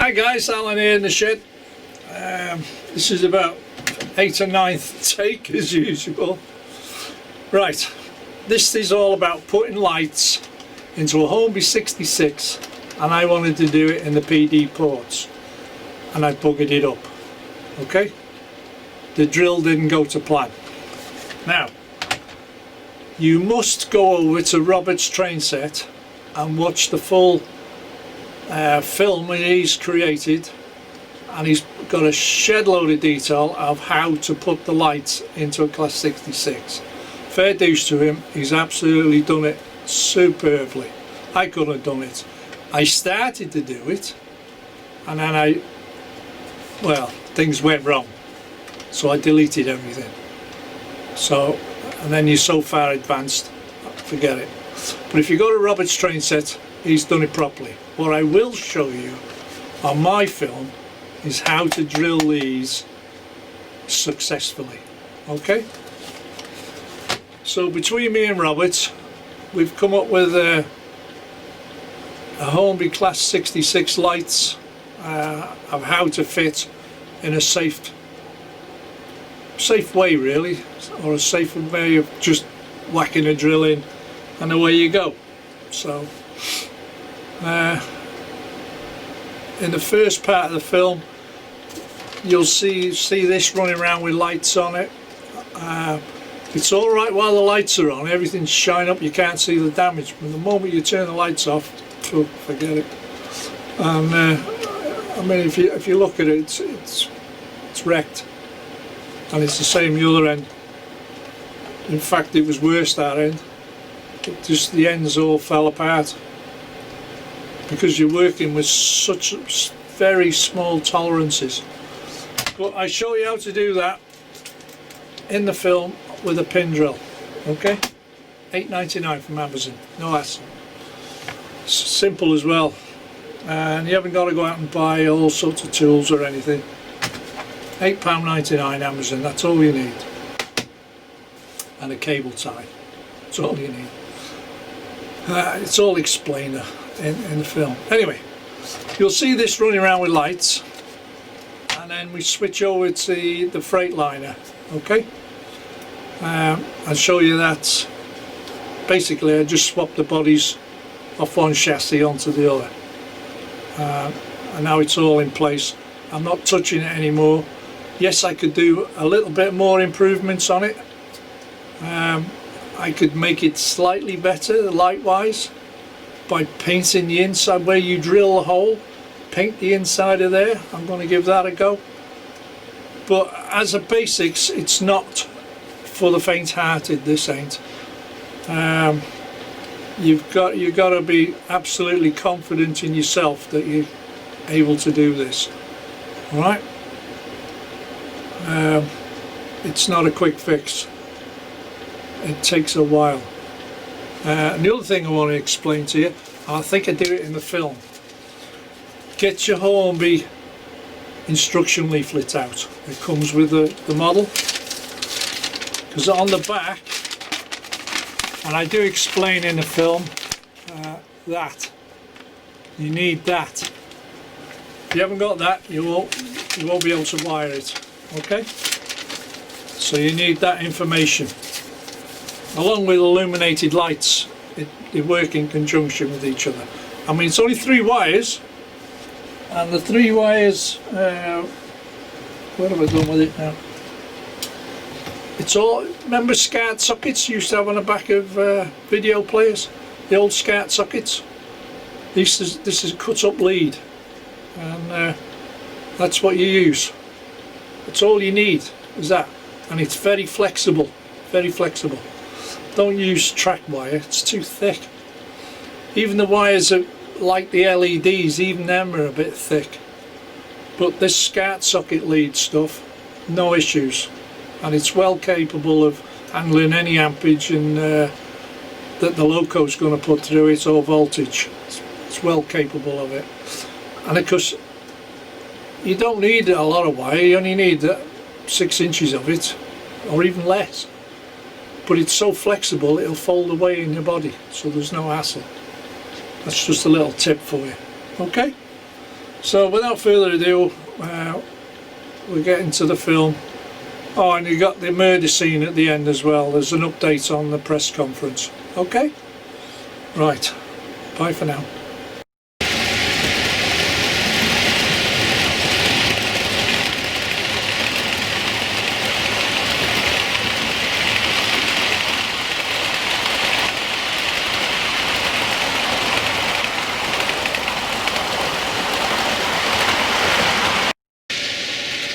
Hi guys, Alan here in the shed. This is about 8th or 9th take as usual. Right, this is all about putting lights into a Hornby 66, and I wanted to do it in the PD ports, and I buggered it up. Okay, the drill didn't go to plan. Now you must go over to Robert's train set and watch the full film that he's created, and he's got a shed load of detail of how to put the lights into a Class 66. Fair dues to him, he's absolutely done it superbly. I couldn't have done it. I started to do it, and then things went wrong, so I deleted everything. So, and then you're so far advanced, forget it. But if you go to Robert's train set, he's done it properly. What I will show you on my film is how to drill these successfully. Okay? So between me and Robert, we've come up with a Hornby Class 66 lights of how to fit in a safe way, really, or a safer way of just whacking a drill in and away you go. So in the first part of the film, you'll see this running around with lights on it. It's all right while the lights are on, everything's shine up, you can't see the damage, but the moment you turn the lights off, forget it. And I mean, if you look at it, it's wrecked, and it's the same the other end. In fact, it was worse that end. Just the ends all fell apart because you're working with such very small tolerances. But I show you how to do that in the film with a pin drill. Okay, $8.99 from Amazon, no hassle. Simple as well, and you haven't got to go out and buy all sorts of tools or anything. £8.99 Amazon, that's all you need, and a cable tie, that's all you need. It's all explained in the film. Anyway, you'll see this running around with lights, and then we switch over to the Freightliner. Okay, I'll show you that. Basically I just swapped the bodies off one chassis onto the other, and now it's all in place. I'm not touching it anymore. Yes, I could do a little bit more improvements on it. I could make it slightly better light wise by painting the inside where you drill the hole, paint the inside of there. I'm going to give that a go, but as a basics, it's not for the faint-hearted. This ain't. You've got to be absolutely confident in yourself that you're able to do this. All right. It's not a quick fix. It takes a while. And the other thing I want to explain to you, I think I do it in the film, get your Hornby instruction leaflet out. It comes with the model, because on the back, and I do explain in the film that you need that. If you haven't got that, you won't be able to wire it. Okay, so you need that information along with illuminated lights. They work in conjunction with each other. I mean, it's only 3 wires, and the 3 wires, what have I done with it now? It's all, remember SCART sockets you used to have on the back of video players, the old SCART sockets? This is a cut up lead, and that's what you use. That's all you need, is that, and it's very flexible, very flexible. Don't use track wire, it's too thick. Even the wires are like the LEDs, even them are a bit thick. But this SCART socket lead stuff, no issues, and it's well capable of handling any ampage and that the loco's going to put through it, or voltage. It's well capable of it. And of course, you don't need a lot of wire, you only need 6 inches of it, or even less. But it's so flexible, it'll fold away in your body, so there's no hassle. That's just a little tip for you. Okay, So without further ado, we're getting to the film. Oh, and you got the murder scene at the end as well. There's an update on the press conference. Okay? Right. Bye for now.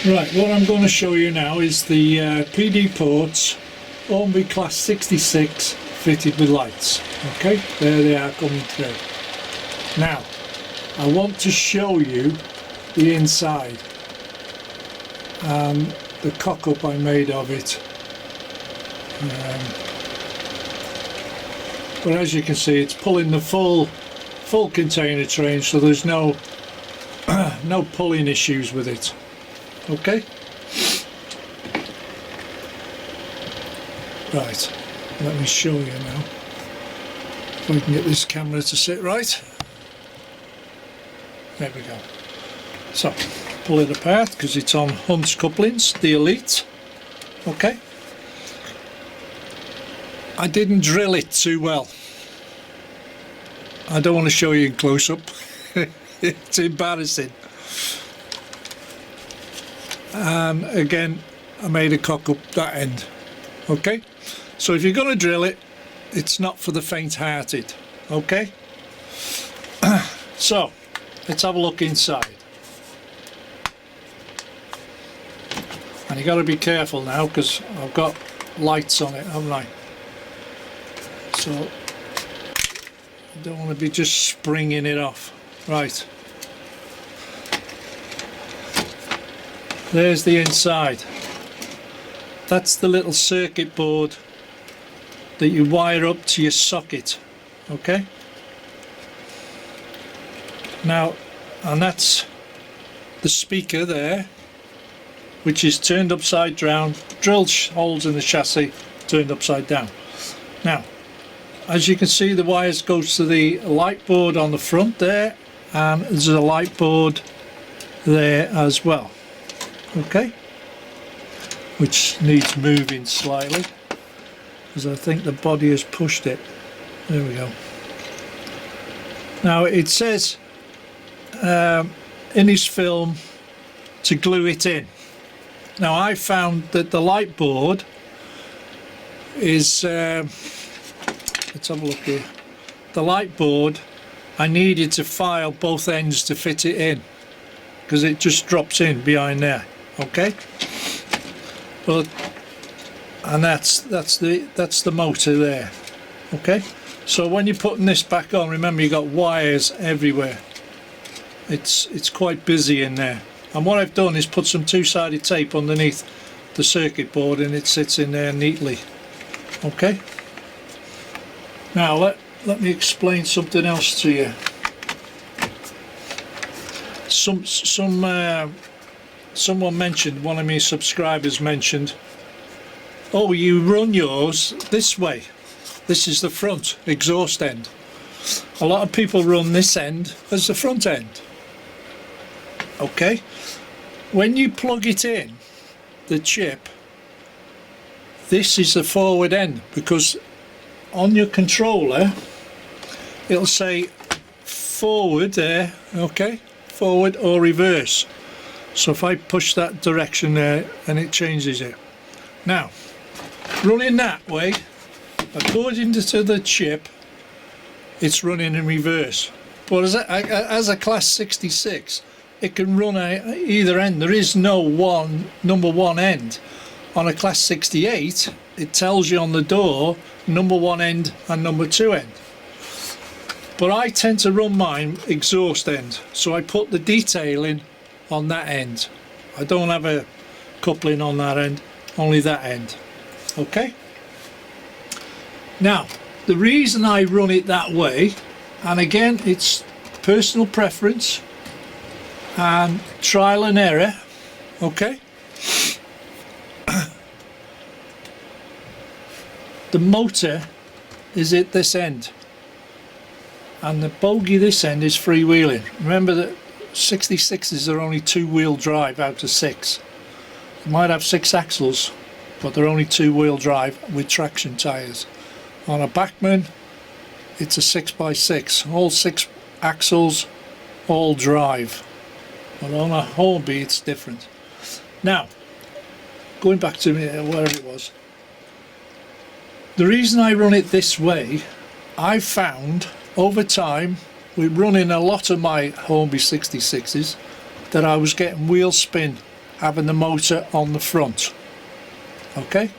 Right, what I'm going to show you now is the PD ports Hornby Class 66 fitted with lights. Okay, there they are coming through. Now, I want to show you the inside and the cock-up I made of it. But as you can see, it's pulling the full container train, so there's no no pulling issues with it. Okay, right, let me show you now if we can get this camera to sit right. There we go. So pull it apart because it's on Hunt's couplings, the Elite. Okay, I didn't drill it too well. I don't want to show you in close-up. It's embarrassing. And again, I made a cock up that end. Okay, so if you're going to drill it, it's not for the faint-hearted. Okay, so let's have a look inside. And you got to be careful now because I've got lights on it, haven't I? So you don't want to be just springing it off. Right. There's the inside. That's the little circuit board that you wire up to your socket. Okay? Now, and that's the speaker there, which is turned upside down, drilled holes in the chassis, turned upside down. Now, as you can see, the wires goes to the light board on the front there, and there's a light board there as well. Okay, which needs moving slightly because I think the body has pushed it. There we go. Now it says in his film to glue it in. Now I found that the light board is let's have a look here. The light board, I needed to file both ends to fit it in because it just drops in behind there. Okay, but and that's the motor there. Okay, so when you're putting this back on, remember you got wires everywhere. It's quite busy in there, and what I've done is put some two-sided tape underneath the circuit board and it sits in there neatly. Okay, now let me explain something else to you. Someone mentioned, one of my subscribers mentioned, oh, you run yours this way. This is the front exhaust end. A lot of people run this end as the front end. Okay, when you plug it in, the chip, this is the forward end, because on your controller it'll say forward there, okay, forward or reverse. So if I push that direction there, and it changes it. Now, running that way, according to the chip, it's running in reverse. But as a Class 66, it can run either end. There is no number one end. On a Class 68, it tells you on the door number one end and number two end. But I tend to run mine exhaust end, so I put the detailing on that end. I don't have a coupling on that end, only that end. Okay, now the reason I run it that way, and again it's personal preference and trial and error, okay, the motor is at this end and the bogie this end is freewheeling. Remember that 66s are only 2-wheel drive out of 6. You might have 6 axles, but they're only 2-wheel drive with traction tyres. On a Bachmann, it's a 6x6, all 6 axles, all drive. But on a Hornby it's different. Now, going back to where it was, the reason I run it this way, I found over time with running a lot of my Hornby 66s that I was getting wheel spin having the motor on the front. Okay,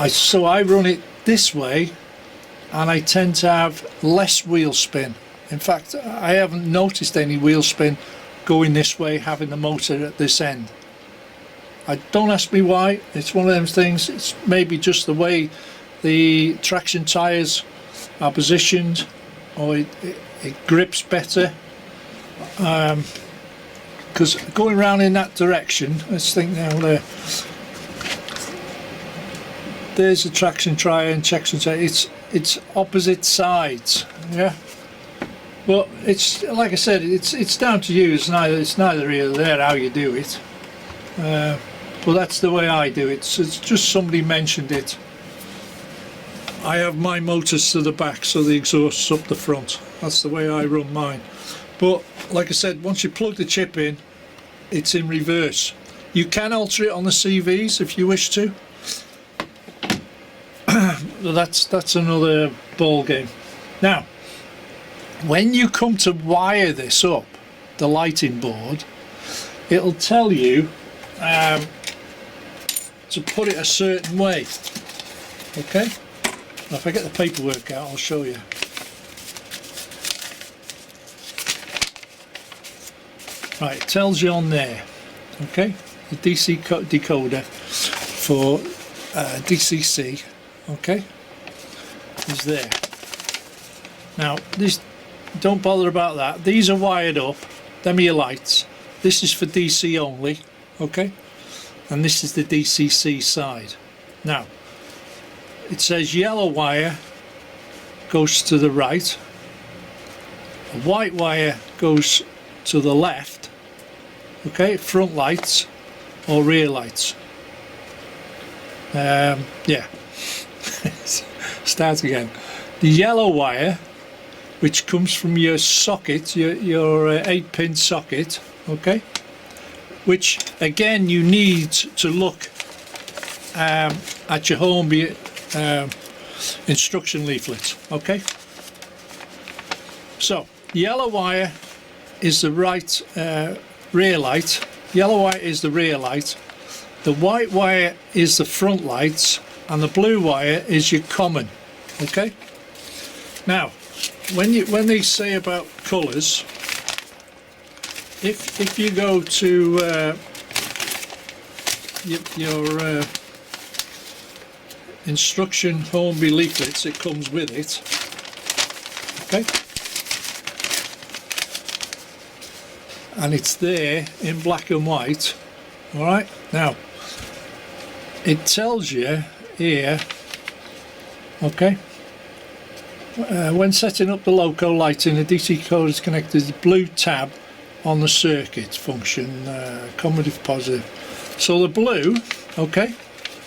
so I run it this way and I tend to have less wheel spin. In fact, I haven't noticed any wheel spin going this way having the motor at this end. Don't ask me why. It's one of them things. It's maybe just the way the traction tyres are positioned, or it grips better, because going around in that direction, let's think now, there's a traction tyre and traction tyre, it's opposite sides, yeah, but it's like I said, it's down to you. It's neither here nor there how you do it, but that's the way I do it. It's just somebody mentioned it. I have my motors to the back, so the exhaust's up the front. That's the way I run mine. But like I said, once you plug the chip in, it's in reverse. You can alter it on the CVs if you wish to. That's another ball game. Now, when you come to wire this up, the lighting board, it'll tell you to put it a certain way. Okay. If I get the paperwork out, I'll show you. Right, it tells you on there, okay, the DC decoder for DCC, okay, is there. Now, don't bother about that. These are wired up. Them are your lights. This is for DC only, okay, and this is the DCC side. Now, it says yellow wire goes to the right, a white wire goes to the left, okay, front lights or rear lights. Yeah, start again. The yellow wire, which comes from your socket, your 8-pin socket, okay, which again you need to look at your Hornby instruction leaflet, okay. So yellow wire is the right rear light, yellow wire is the rear light, the white wire is the front lights, and the blue wire is your common, okay. Now when they say about colours, if you go to your instruction Hornby leaflets, it comes with it, okay, and it's there in black and white. All right, now it tells you here, okay, when setting up the loco lighting, the DC code is connected to the blue tab on the circuit function, commutative positive. So the blue, okay,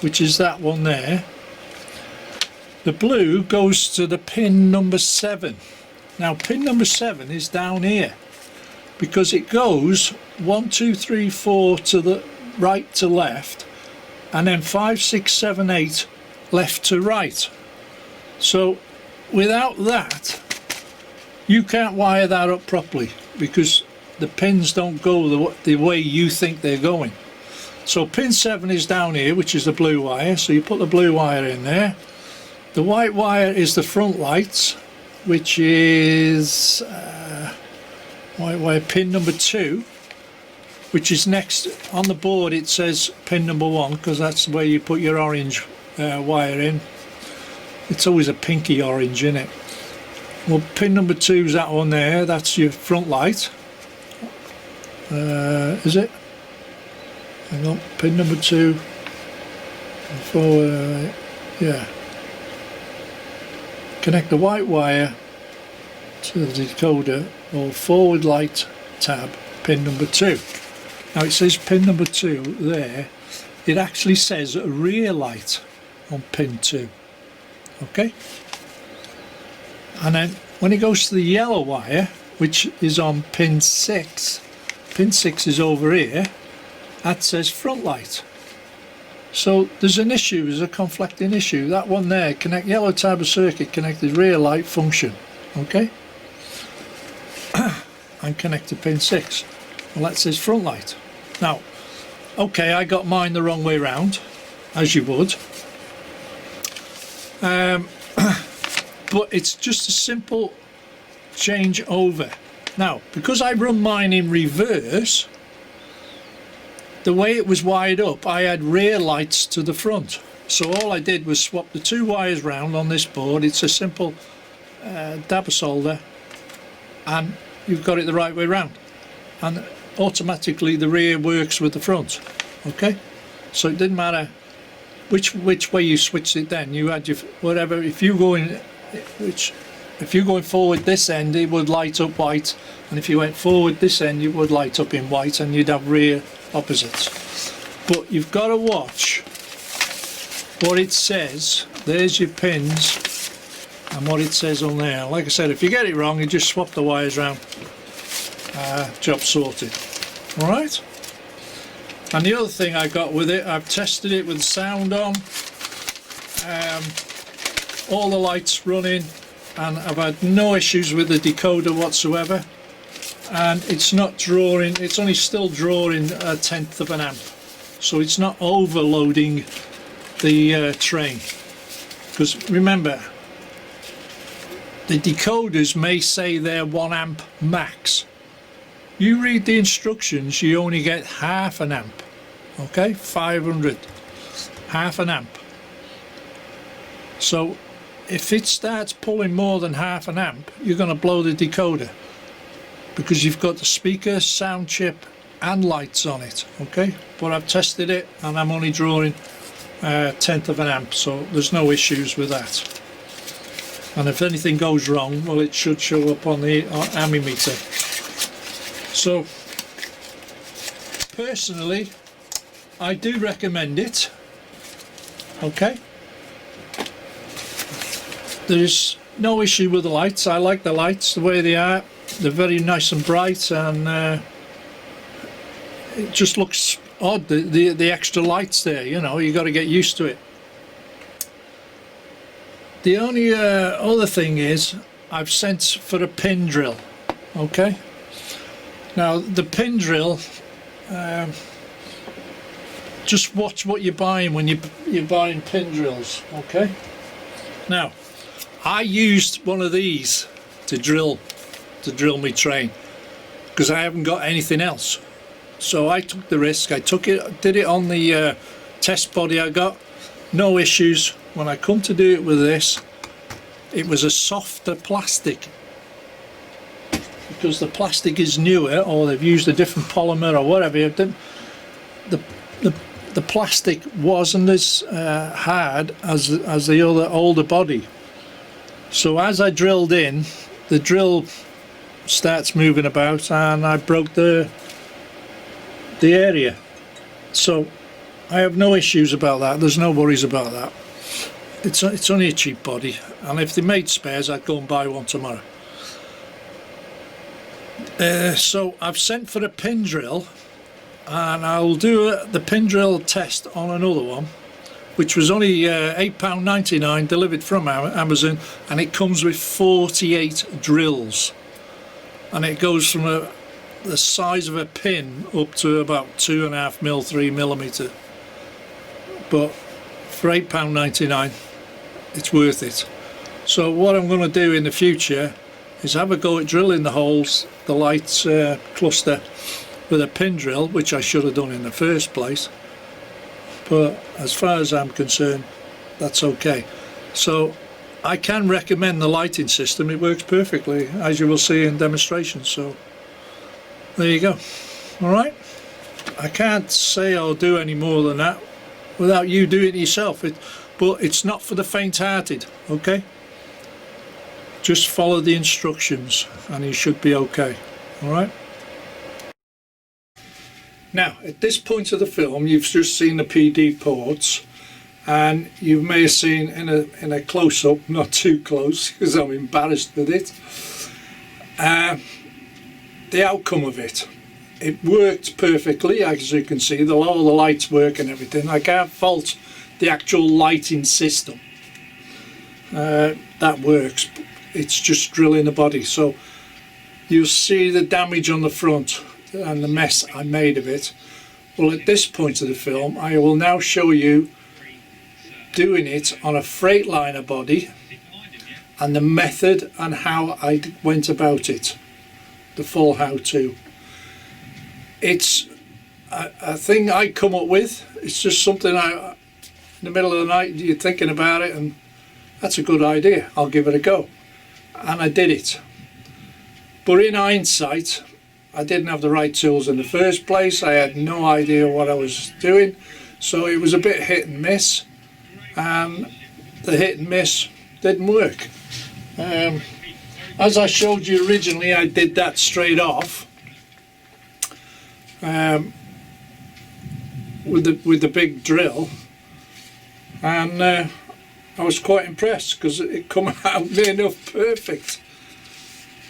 which is that one there, the blue goes to the pin number 7. Now pin number 7 is down here because it goes 1, 2, 3, 4 to the right to left, and then 5, 6, 7, 8 left to right. So without that you can't wire that up properly because the pins don't go the way you think they're going. So pin 7 is down here, which is the blue wire, so you put the blue wire in there. The white wire is the front lights, which is white wire pin number 2, which is next on the board. It says pin number 1 because that's where you put your orange wire in. It's always a pinky orange, isn't it? Well, pin number 2 is that one there, that's your front light. Is it? Hang on, pin number 2, 4, yeah. Connect the white wire to the decoder or forward light tab, pin number 2. Now it says pin number 2 there. It actually says rear light on pin 2. Okay, and then when it goes to the yellow wire, which is on pin 6 is over here, that says front light. So there's an issue, there's a conflicting issue. That one there, connect yellow tab of circuit connected rear light function. Okay, and connect to pin 6. Well, that says front light. Now, okay, I got mine the wrong way round, as you would. But it's just a simple change over. Now, because I run mine in reverse, the way it was wired up, I had rear lights to the front. So all I did was swap the 2 wires round on this board. It's a simple dab of solder, and you've got it the right way round. And automatically the rear works with the front. Okay, so it didn't matter which way you switched it. Then you had your whatever. If you're going forward this end, it would light up white, and if you went forward this end, it would light up in white, and you'd have rear opposites. But you've got to watch what it says. There's your pins and what it says on there. Like I said, if you get it wrong, you just swap the wires around. Job sorted. Alright, and the other thing I got with it, I've tested it with sound on, all the lights running, and I've had no issues with the decoder whatsoever, and it's not drawing, it's only still drawing 1/10 of an amp, so it's not overloading the train. Because remember, the decoders may say they're 1 amp max. You read the instructions, you only get half an amp. Okay, 500, half an amp. So if it starts pulling more than half an amp, you're going to blow the decoder, because you've got the speaker, sound chip and lights on it. Okay, but I've tested it and I'm only drawing 1/10 of an amp, so there's no issues with that. And if anything goes wrong, well, it should show up on the ammeter. So personally, I do recommend it. Okay, there's no issue with the lights. I like the lights the way they are. They're very nice and bright, and it just looks odd, the extra lights there, you know. You got to get used to it. The only other thing is I've sent for a pin drill. Okay, now the pin drill, just watch what you're buying when you're buying pin drills. Okay, now I used one of these to drill my train because I haven't got anything else. So I took the risk. I did it on the test body I got. No issues. When I come to do it with this, it was a softer plastic, because the plastic is newer, or they've used a different polymer or whatever. The plastic wasn't as hard as the other older body. So as I drilled in, the drill starts moving about, and I broke the area. So I have no issues about that. There's no worries about that. It's only a cheap body, and if they made spares, I'd go and buy one tomorrow. So I've sent for a pin drill, and I'll do the pin drill test on another one, which was only £8.99 delivered from Amazon, and it comes with 48 drills, and it goes from the size of a pin up to about 2.5mm, 3mm. But for £8.99, it's worth it. So what I'm going to do in the future is have a go at drilling the holes, the lights cluster, with a pin drill, which I should have done in the first place. But as far as I'm concerned, that's okay. So I can recommend the lighting system. It works perfectly, as you will see in demonstrations. So there you go. Alright, I can't say I'll do any more than that without you doing it yourself. But it's not for the faint-hearted. Okay, Just follow the instructions and you should be okay. Alright? Now, at this point of the film, you've just seen the PD ports, and you may have seen in a close-up, not too close because I'm embarrassed with it, the outcome of it. It worked perfectly, as you can see. All the lights work and everything. I can't fault the actual lighting system. That works. It's just drilling the body. So you'll see the damage on the front and the mess I made of it. Well, at this point of the film, I will now show you doing it on a Freightliner body and the method and how I went about it. The full how-to. It's a thing I come up with. It's just something in the middle of the night you're thinking about it and that's a good idea, I'll give it a go. And I did it. But in hindsight, I didn't have the right tools in the first place. I had no idea what I was doing. So it was a bit hit and miss. And the hit and miss didn't work. As I showed you originally, I did that straight off. With the big drill. And I was quite impressed because it come out near enough perfect.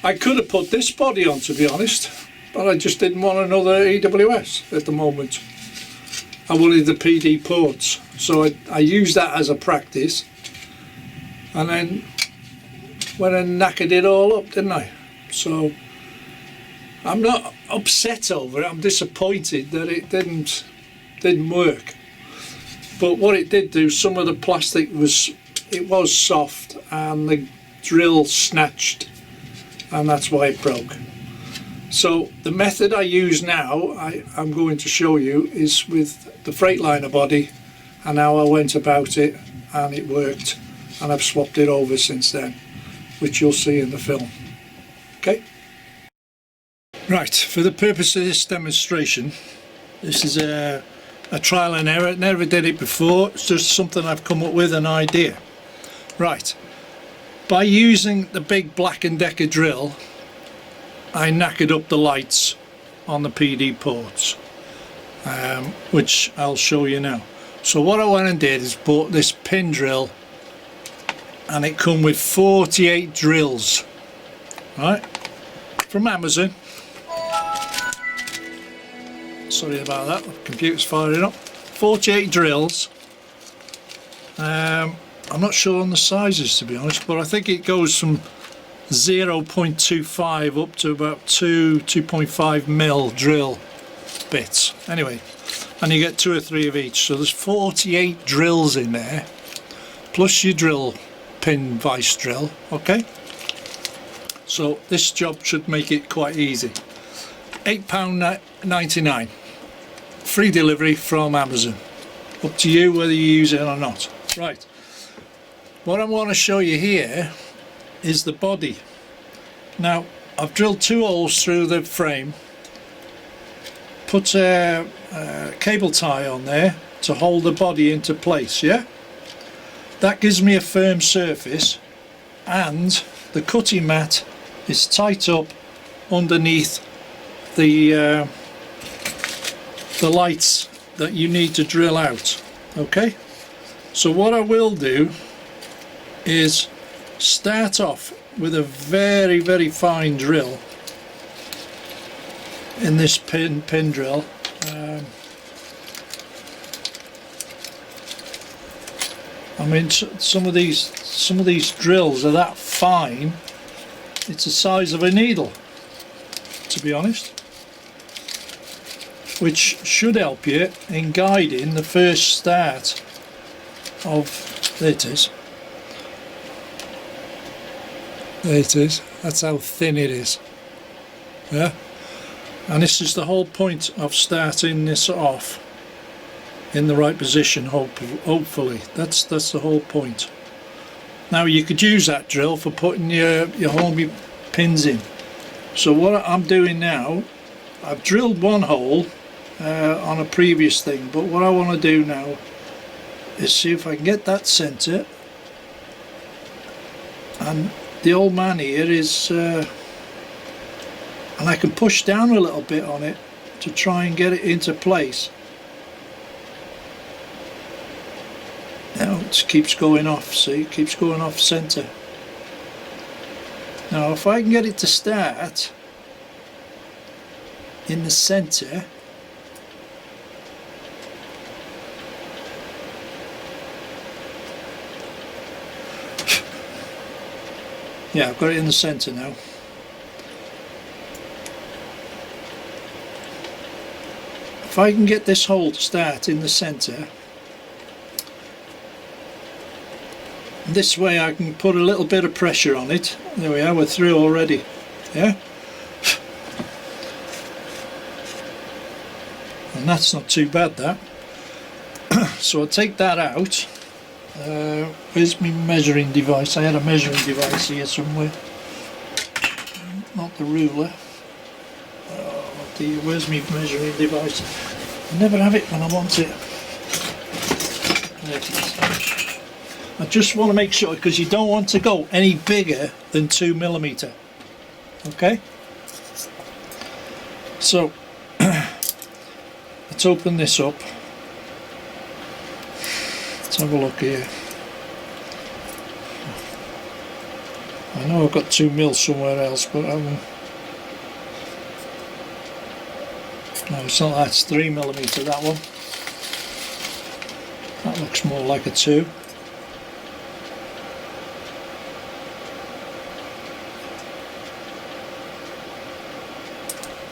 I could have put this body on, to be honest, but I just didn't want another EWS at the moment. I wanted the PD ports, so I used that as a practice, and then went and knackered it all up, didn't I? So I'm not upset over it. I'm disappointed that it didn't work. But what it did do, some of the plastic was soft and the drill snatched, and that's why it broke. So the method I use now, I'm going to show you, is with the Freightliner body and how I went about it, and it worked, and I've swapped it over since then, which you'll see in the film. Okay? Right, for the purpose of this demonstration, this is a trial and error. Never did it before. It's just something I've come up with, an idea. Right, by using the big Black & Decker drill, I knackered up the lights on the PD ports, which I'll show you now. So what I went and did is bought this pin drill, and it come with 48 drills, right, from Amazon. Sorry about that, the computer's firing up. 48 drills. I'm not sure on the sizes, to be honest, but I think it goes from 0.25 up to about 2.5 mil drill bits. Anyway, and you get 2 or 3 of each. So there's 48 drills in there, plus your drill pin vice drill. Okay. So this job should make it quite easy. £8.99. Free delivery from Amazon. Up to you whether you use it or not. Right. What I want to show you here is the body. Now, I've drilled 2 holes through the frame, put a cable tie on there to hold the body into place, yeah? That gives me a firm surface, and the cutting mat is tight up underneath the lights that you need to drill out. Okay, so what I will do is start off with a very, very fine drill in this pin drill. I mean, some of these drills are that fine, it's the size of a needle, to be honest, which should help you in guiding the first start of, there it is. There it is, that's how thin it is. Yeah, and this is the whole point of starting this off in the right position, hopefully. That's the whole point. Now you could use that drill for putting your homey pins in. So what I'm doing now, I've drilled 1 hole on a previous thing, but what I want to do now is see if I can get that centre, and the old man here is, and I can push down a little bit on it to try and get it into place. Now it keeps going off, see, it keeps going off centre. Now if I can get it to start in the centre, yeah, I've got it in the centre now. If I can get this hole to start in the centre, this way I can put a little bit of pressure on it. There we are, we're through already. Yeah? And that's not too bad, that. So I'll take that out. Where's my measuring device? I had a measuring device here somewhere. Not the ruler. Where's my measuring device? I never have it when I want it. There it is. I just want to make sure, because you don't want to go any bigger than 2mm. Okay? So, let's open this up. Let's have a look here. I know I've got 2mm somewhere else, but I haven't. No, it's not that, it's 3mm, that one. That looks more like a 2.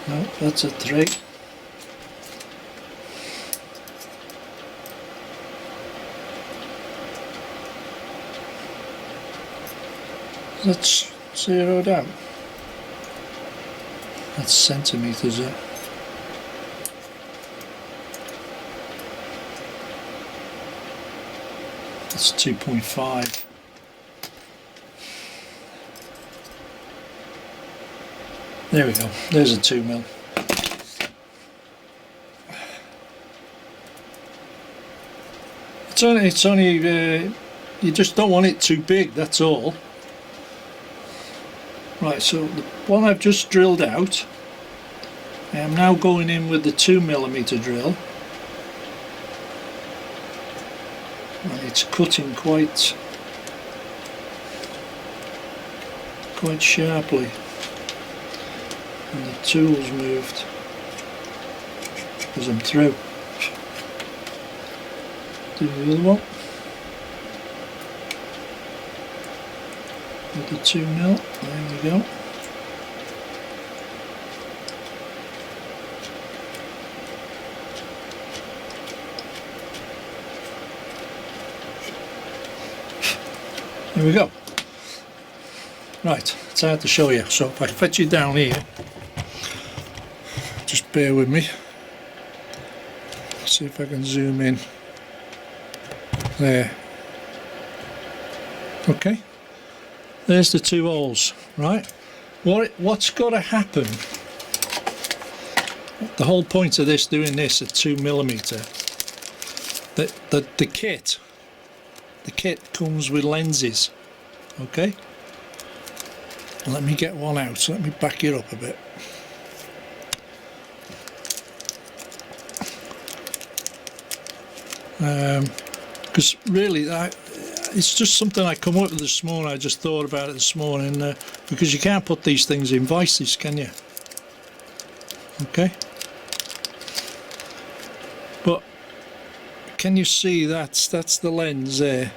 No, that's a 3. That's zeroed out. That's centimetres there. That's 2.5. There we go. There's a 2mm. It's only you just don't want it too big, that's all. Right, so the one I've just drilled out, I am now going in with the 2mm drill, and it's cutting quite sharply, and the tool's moved as I'm through. Do the other one with the 2mm. There we go. There we go. Right, it's hard to show you, so if I fetch you down here, just bear with me. See if I can zoom in. There. Okay. There's the 2 holes, right? What's got to happen? The whole point of this, doing this at 2mm, the kit comes with lenses. Okay. Let me get one out. So let me back it up a bit. Because really, it's just something I come up with this morning. I just thought about it this morning, because you can't put these things in vices, can you? Okay. But can you see that's the lens there?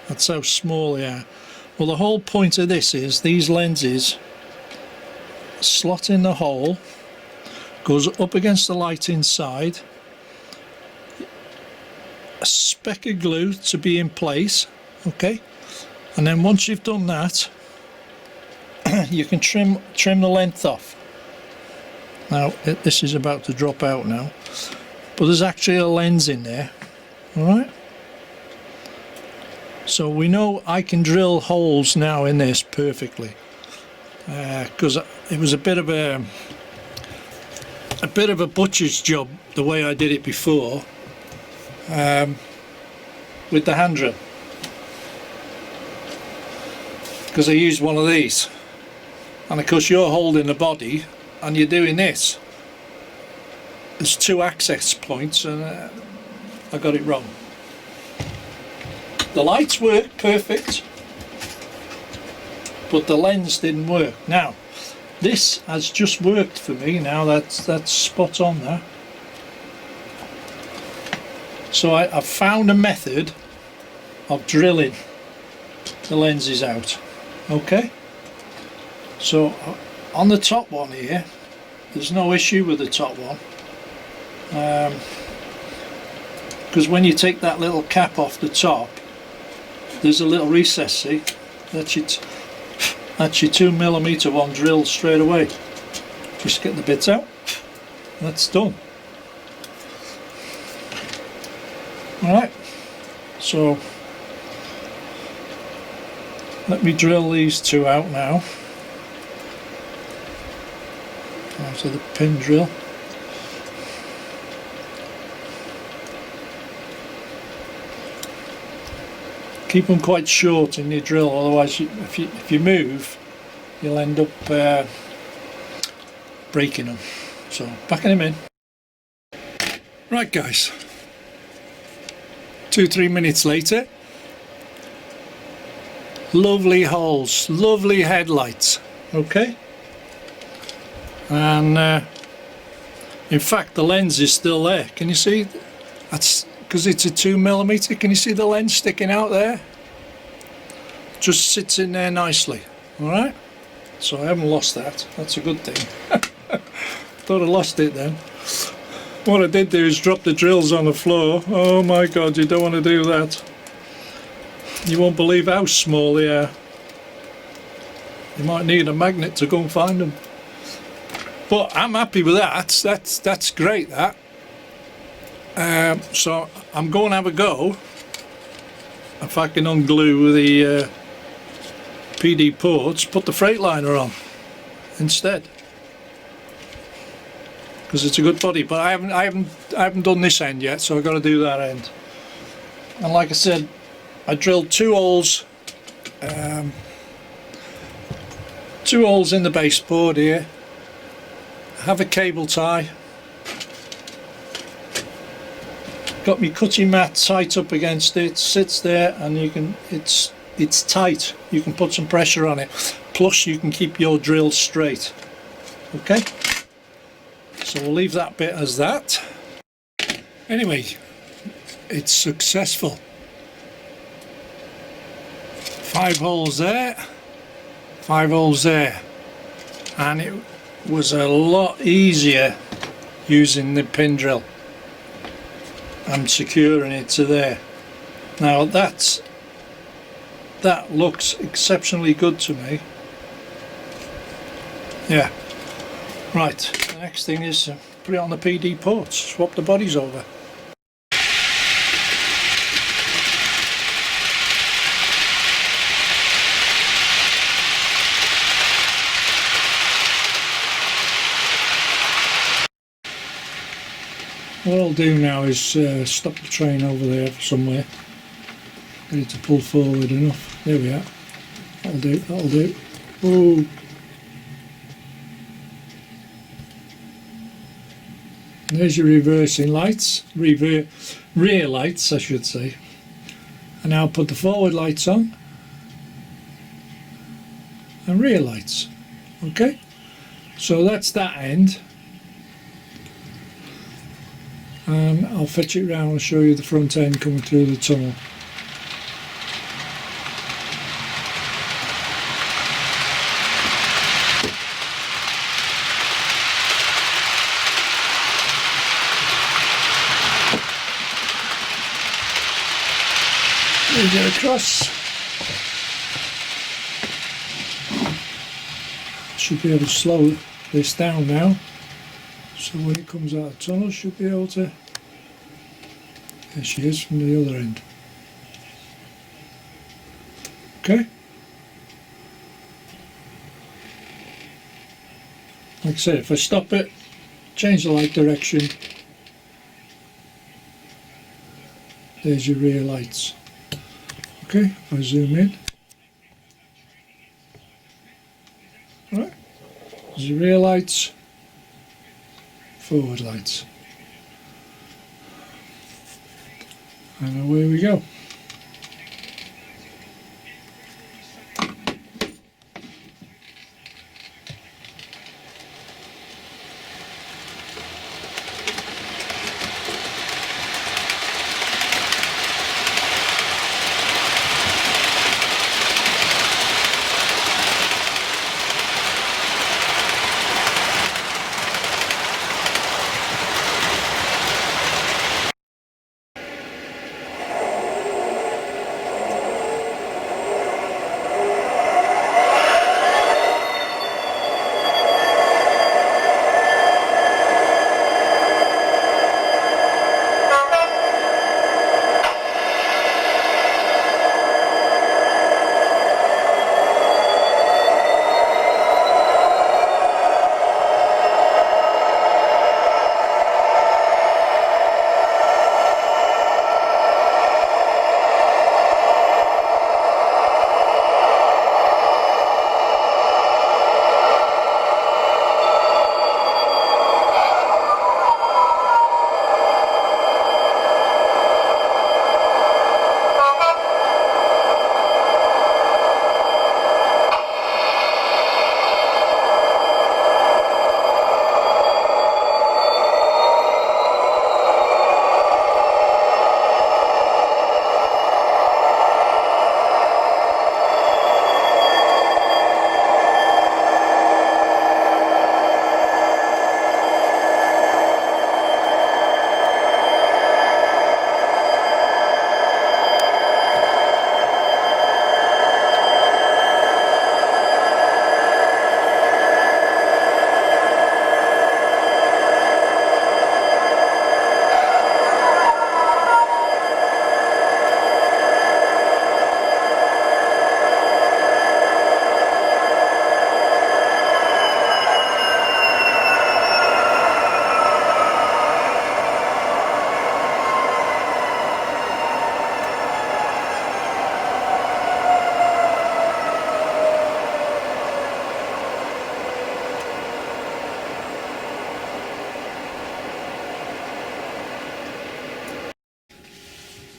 That's how small they are. Well, the whole point of this is these lenses slot in the hole, goes up against the light inside, a speck of glue to be in place, okay, and then once you've done that, you can trim the length off. Now this is about to drop out now, but there's actually a lens in there. All right, so we know I can drill holes now in this perfectly, because it was a bit of a butcher's job the way I did it before, with the hand drill. because I used one of these, and of course you're holding the body and you're doing this. There's two access points, and I got it wrong. The lights work perfect, but the lens didn't work. Now this has just worked for me. Now that's spot on there. So I've found a method of drilling the lenses out. Okay, so on the top one here, there's no issue with the top one, because when you take that little cap off the top, there's a little recess, see? That's your 2mm one drilled straight away. Just get the bits out, that's done. Alright, so let me drill these two out now. Onto the pin drill. Keep them quite short in your drill, otherwise if you move, you'll end up breaking them. So backing them in. Right guys, 2-3 minutes later, lovely holes, lovely headlights, okay, and in fact the lens is still there. Can you see? That's because it's a 2mm. Can you see the lens sticking out there? Just sits in there nicely. Alright, so I haven't lost that. That's a good thing. Thought I lost it then. What I did do is drop the drills on the floor. Oh my god, you don't want to do that. You won't believe how small they are. You might need a magnet to go and find them. But I'm happy with that. That's great, that. So I'm going to have a go if I can unglue the PD ports, put the Freightliner on instead, because it's a good body. But I haven't done this end yet, so I've got to do that end. And like I said, I drilled two holes in the baseboard here. I have a cable tie. Got me cutting mat tight up against it, sits there, and you can, it's tight. You can put some pressure on it. Plus you can keep your drill straight. Okay? So we'll leave that bit as that. Anyway, it's successful. 5 holes there, 5 holes there, and it was a lot easier using the pin drill and securing it to there. Now that looks exceptionally good to me. Yeah. Right, the next thing is put it on the PD ports, swap the bodies over. What I'll do now is stop the train over there somewhere. Get it to pull forward enough. There we are. That'll do, that'll do. Oh. There's your reversing lights, rear lights I should say. And now put the forward lights on. And rear lights. Okay? So that's that end. And I'll fetch it round and show you the front end coming through the tunnel. Get across. Should be able to slow this down now, so when it comes out of the tunnel should be able to. There she is from the other end. Okay. Like I said, if I stop it, change the light direction, there's your rear lights. Okay, if I zoom in, Right. There's your rear lights, forward lights, and away we go.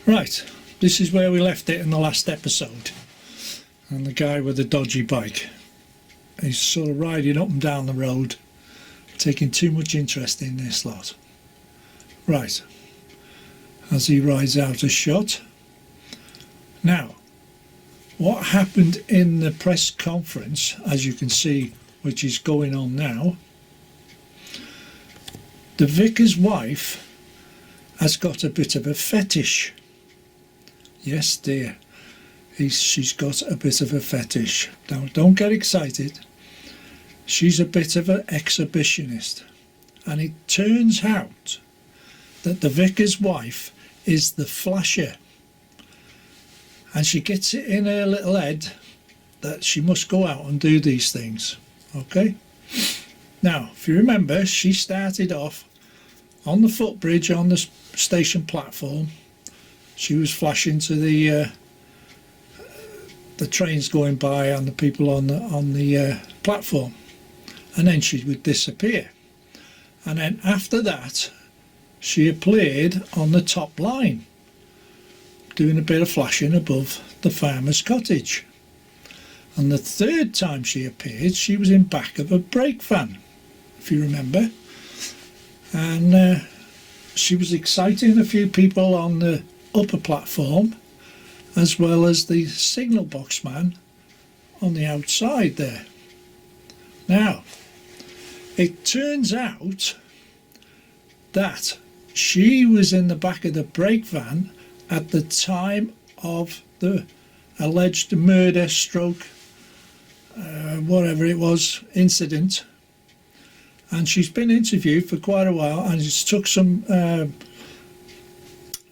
Right, this is where we left it in the last episode, and the guy with the dodgy bike, he's sort of riding up and down the road, taking too much interest in this lot. Right, as he rides out of shot. Now, what happened in the press conference, as you can see, which is going on now, the vicar's wife has got a bit of a fetish. Yes, dear, she's got a bit of a fetish. Now, don't get excited. She's a bit of an exhibitionist. And it turns out that the vicar's wife is the flasher. And she gets it in her little head that she must go out and do these things. Okay? Now, if you remember, she started off on the footbridge on the station platform. She was flashing to the trains going by and the people on the platform, and then she would disappear. And then after that, she appeared on the top line, doing a bit of flashing above the farmer's cottage. And the third time she appeared, she was in back of a brake van, if you remember, and she was exciting a few people on the upper platform, as well as the signal box man on the outside there. Now, it turns out that she was in the back of the brake van at the time of the alleged murder stroke whatever it was incident, and she's been interviewed for quite a while, and it's took some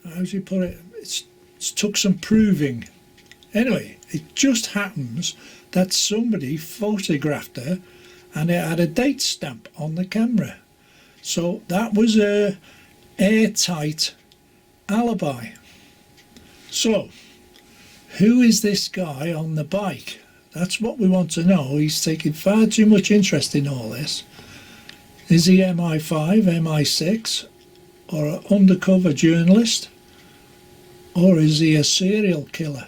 how do you put it, it's took some proving. Anyway, it just happens that somebody photographed her and it had a date stamp on the camera, so that was a airtight alibi. So who is this guy on the bike That's what we want to know. He's taking far too much interest in all this. Is he MI5, MI6, or an undercover journalist? Or is he a serial killer?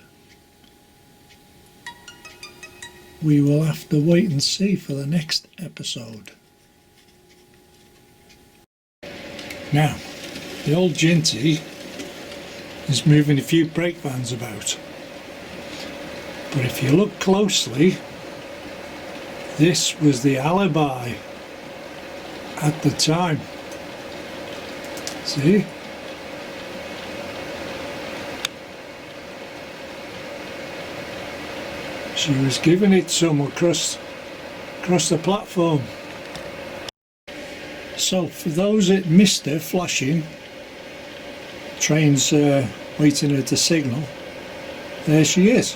We will have to wait and see for the next episode. Now, the old Ginty is moving a few brake vans about. But if you look closely, this was the alibi at the time. See? She was giving it some across the platform. So for those that missed her flashing, trains waiting at the signal, there she is.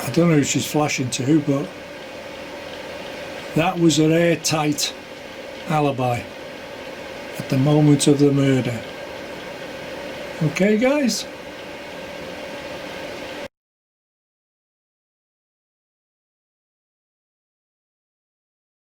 I don't know who she's flashing to, but that was her airtight alibi at the moment of the murder. Okay guys?